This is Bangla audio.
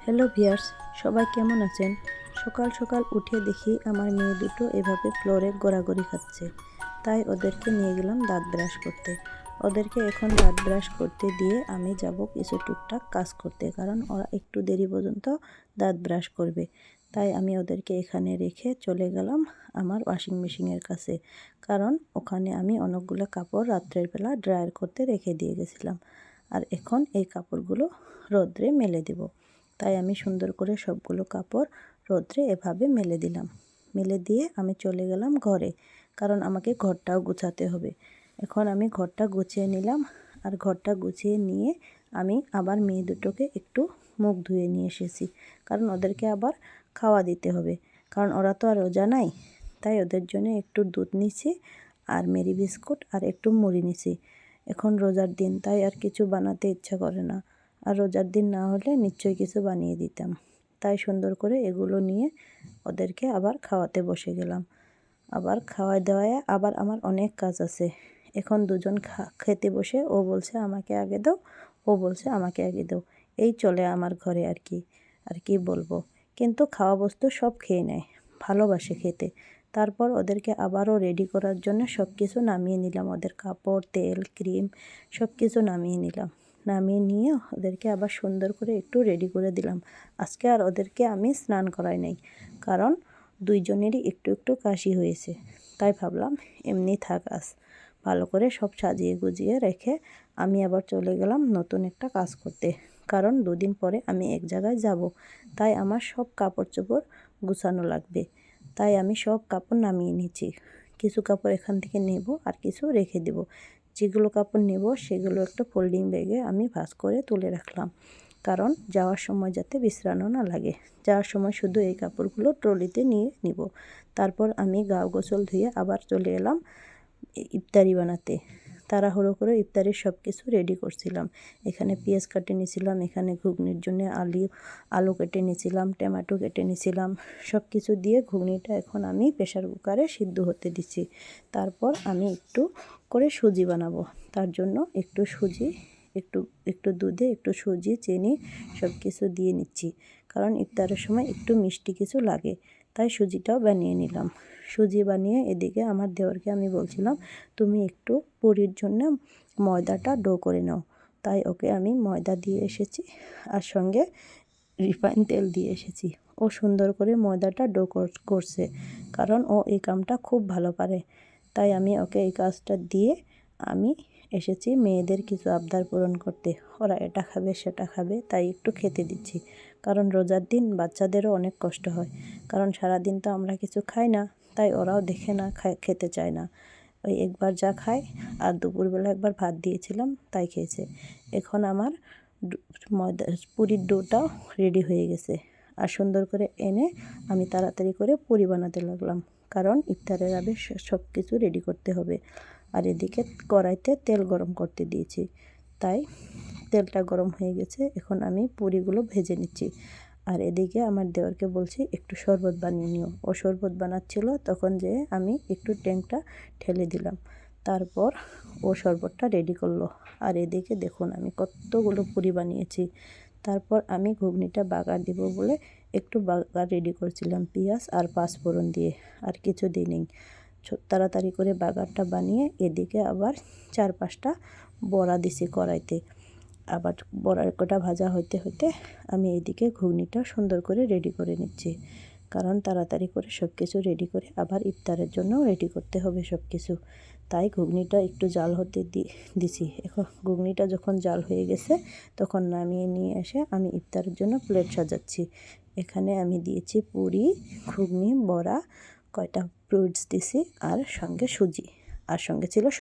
হ্যালো ভিয়ার্স, সবাই কেমন আছেন? সকাল সকাল উঠে দেখি আমার মেয়ে দুটো এভাবে ফ্লোরে গড়াগড়ি খাচ্ছে। তাই ওদেরকে নিয়ে গেলাম দাঁত ব্রাশ করতে। ওদেরকে এখন দাঁত ব্রাশ করতে দিয়ে আমি যাব কিছু টুকটাক কাজ করতে, কারণ ওরা একটু দেরি পর্যন্ত দাঁত ব্রাশ করবে। তাই আমি ওদেরকে এখানে রেখে চলে গেলাম আমার ওয়াশিং মেশিনের কাছে, কারণ ওখানে আমি অনেকগুলো কাপড় রাত্রের বেলা ড্রায়ার করতে রেখে দিয়ে গেছিলাম। আর এখন এই কাপড়গুলো রোদ্রে মেলে দেব। তাই আমি সুন্দর করে সবগুলো কাপড় রোদ্রে এভাবে মেলে দিলাম। মেলে দিয়ে আমি চলে গেলাম ঘরে, কারণ আমাকে ঘরটাও গুছাতে হবে। এখন আমি ঘরটা গুছিয়ে নিলাম, আর ঘরটা গুছিয়ে নিয়ে আমি আবার মেয়ে দুটোকে একটু মুখ ধুয়ে নিয়ে এসেছি, কারণ ওদেরকে আবার খাওয়া দিতে হবে, কারণ ওরা তো আর রোজা নাই। তাই ওদের জন্য একটু দুধ নিছি, আর মেরি বিস্কুট আর একটু মুড়ি নিছি। এখন রোজার দিন, তাই আর কিছু বানাতে ইচ্ছা করে না। আর রোজার দিন না হলে নিশ্চয়ই কিছু বানিয়ে দিতাম। তাই সুন্দর করে এগুলো নিয়ে ওদেরকে আবার খাওয়াতে বসে গেলাম। আবার খাওয়ায় দাওয়ায় আবার আমার অনেক কাজ আছে। এখন দুজন খেতে বসে, ও বলছে আমাকে আগে দাও, ও বলছে আমাকে আগে দাও। এই চলে আমার ঘরে আর কি বলবো। কিন্তু খাওয়া বস্তু সব খেয়ে নেয়, ভালোবাসে খেতে। তারপর ওদেরকে আবারও রেডি করার জন্য সব কিছু নামিয়ে নিলাম। ওদের কাপড়, তেল, ক্রিম সব কিছু নামিয়ে নিলাম। নামিয়ে নিয়ে ওদেরকে আবার সুন্দর করে একটু রেডি করে দিলাম। আজকে আর ওদেরকে আমি স্নান করাই নাই, কারণ দুইজনেরই একটু একটু কাশি হয়েছে। তাই ভাবলাম এমনি থাক, ভালো করে সব সাজিয়ে গুজিয়ে রেখে আমি আবার চলে গেলাম নতুন একটা কাজ করতে, কারণ দুদিন পরে আমি এক জায়গায় যাব। তাই আমার সব কাপড় চোপড় গুছানো লাগবে। তাই আমি সব কাপড় নামিয়ে নিচ্ছি। কিছু কাপড় এখান থেকে নেব, আর কিছু রেখে দেব। যেগুলো কাপড় নেব সেগুলো একটা ফোল্ডিং ব্যাগে আমি ভাঁজ করে তুলে রাখলাম, কারণ যাওয়ার সময় যাতে বিশ্রানো না লাগে। যাওয়ার সময় শুধু এই কাপড়গুলো ট্রলিতে নিয়ে নিব। তারপর আমি গা গোসল ধুয়ে আবার চলে এলাম ইফতারি বানাতে। তাড়াহুড়ো করে ইফতারির সব কিছু রেডি করছিলাম। এখানে পেঁয়াজ কেটে নিয়েছিলাম, এখানে ঘুগনির জন্য আলু কেটে নিয়েছিলাম, টমেটো কেটে নিয়েছিলাম। সব কিছু দিয়ে ঘুগনিটা এখন আমি প্রেশার কুকারে সিদ্ধ হতে দিচ্ছি। তারপর আমি একটু করে সুজি বানাবো। তার জন্য একটু সুজি, একটু একটু দুধে একটু সুজি, চিনি সব কিছু দিয়ে নিচ্ছি, কারণ ইফতারের সময় একটু মিষ্টি কিছু লাগে। তাই সুজিটাও বানিয়ে নিলাম। সুজি বানিয়ে এদিকে আমার দেওরকে আমি বলছিলাম, তুমি একটু পুরির জন্য ময়দাটা ডো করে নাও। তাই ওকে আমি ময়দা দিয়ে এসেছি, আর সঙ্গে রিফাইন তেল দিয়ে এসেছি। ও সুন্দর করে ময়দাটা ডো করছে, কারণ ও এই কামটা খুব ভালো পারে। তাই আমি ওকে এই কাজটা দিয়ে আমি এসেছি মেয়েদের কিছু আবদার পূরণ করতে। ওরা এটা খাবে সেটা খাবে, তাই একটু খেতে দিচ্ছি। কারণ রোজার দিন বাচ্চাদেরও অনেক কষ্ট হয়, কারণ সারাদিন তো আমরা কিছু খাই না। তাই ওরাও দেখে না খেতে চায় না। ওই একবার যা খায়, আর দুপুরবেলা একবার ভাত দিয়েছিলাম তাই খেয়েছে। এখন আমার ময়দা পুরির ডোটাও রেডি হয়ে গেছে। আর সুন্দর করে এনে আমি তাড়াতাড়ি করে পুরি বানাতে লাগলাম, কারণ ইফতারের আগে সব কিছু রেডি করতে হবে। আর এদিকে কড়াইতে তেল গরম করতে দিয়েছি। তাই তেলটা গরম হয়ে গেছে, এখন আমি পুরিগুলো ভেজে নিচ্ছি। আর এদিকে আমার দেওরকে বলছি একটু শরবত বানিয়ে নিও। ও শরবত বানাচ্ছিল, তখন যে আমি একটু ট্যাঙ্কটা ঠেলে দিলাম। তারপর ও শরবতটা রেডি করলো। আর এদিকে দেখুন আমি কতগুলো পুরি বানিয়েছি। তারপর আমি ঘুগনিটা বাগার দিব বলে একটু বাগার রেডি করছিলাম, পেঁয়াজ আর পাঁচফোড়ন দিয়ে, আর কিছু দিইনি। তাড়াতাড়ি করে বাগারটা বানিয়ে এদিকে আবার 4-5টা বড়া দিছি কড়াইতে। আবার বড়ার কটা ভাজা হতে হতে আমি এদিকে ঘুগনিটা সুন্দর করে রেডি করে নিচ্ছি, কারণ তাড়াতাড়ি করে সব কিছু রেডি করে আবার ইফতারের জন্য রেডি করতে হবে সব কিছু। তাই ঘুগনিটা একটু জাল হতে দিছি। এখন ঘুগনিটা যখন জাল হয়ে গেছে, তখন নামিয়ে নিয়ে এসে আমি ইফতারের জন্য প্লেট সাজাচ্ছি। এখানে আমি দিয়েছি পুরি, ঘুগনি, বড়া, কয়টা ফ্রুটস দিছি, আর সঙ্গে সুজি, আর সঙ্গে ছিল